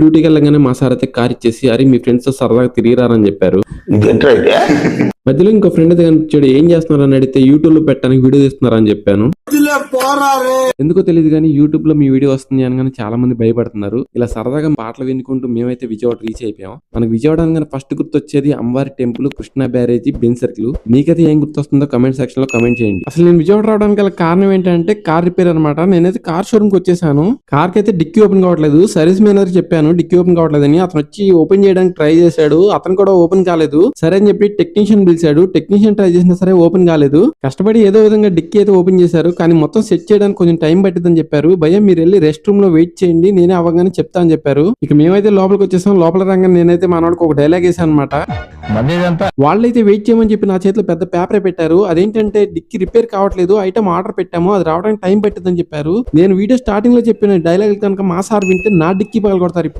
డ్యూటీకి వెళ్ళగానే మా సార్ అయితే కార్ ఇచ్చేసి అరే మీ ఫ్రెండ్స్ తో సరదాగా తిరిగిరారని చెప్పారు. మధ్యలో ఇంకో ఫ్రెండ్ అయితే కనిపించాడు. ఏం చేస్తున్నారు అని అడిగితే యూట్యూబ్ లో పెట్టడానికి వీడియో తీస్తున్నారని చెప్పాను. ఎందుకో తెలియదు కానీ యూట్యూబ్ లో మీ వీడియో వస్తుంది అనగానే చాలా మంది భయపడుతున్నారు. ఇలా సరదాగా పాటలు వినుకుంటూ మేమైతే విజయవాడ రీచ్ అయిపోయాం. మనకు విజయవాడ అనగానే ఫస్ట్ గుర్తొచ్చేది అమ్మవారి టెంపుల్, కృష్ణా బ్యారేజీ, బెన్ సర్కిల్. మీకైతే ఏం గుర్తొస్తుందో కమెంట్ సెక్షన్ లో కమెంట్ చేయండి. అసలు నేను విజయవాడ రావడానికి గల కారణం ఏంటంటే కార్ రిపేర్ అనమాట. నేనైతే కార్ షోరూమ్ కి వచ్చేసాను. కార్ కి అయితే డిక్కీ ఓపెన్ కావట్లేదు. సర్వీస్ మేనేజర్ చెప్పాను డిక్కీ ఓపెన్ కావట్లేదని. అతను వచ్చి ఓపెన్ చేయడానికి ట్రై చేశాడు. అతను కూడా ఓపెన్ కాలేదు. సరే అని చెప్పి టెక్నీషియన్ పిలిచాడు. టెక్నీషియన్ ట్రై చేసినా సరే ఓపెన్ కాలేదు. కష్టపడి ఏదో విధంగా డిక్కీ అయితే ఓపెన్ చేశారు. కానీ మొత్తం సెట్ చేయడానికి కొంచెం టైం పట్టిందని చెప్పారు. భయ్యా మీరు వెళ్ళి రెస్ట్ రూమ్ లో వెయిట్ చేయండి, నేనే అవగానే చెప్తా అని చెప్పారు. ఇక మేమైతే లోపలికి వచ్చేసాం. లోపల రంగానే నేనైతే మనోడికి ఒక డైలాగ్ వేసాను అనమాట. వాళ్ళైతే వెయిట్ చేయమని చెప్పి నా చేతిలో పెద్ద పేపర్ పెట్టారు. అదేంటంటే డిక్కీ రిపేర్ కావట్లేదు, ఐటమ్ ఆర్డర్ పెట్టాము, అది రావడానికి టైం పట్టిందని చెప్పారు. నేను వీడియో స్టార్టింగ్ లో చెప్పిన డైలాగ్ కనుక మా సార్ వింటే నా డిక్కీ పగల కొడతారు.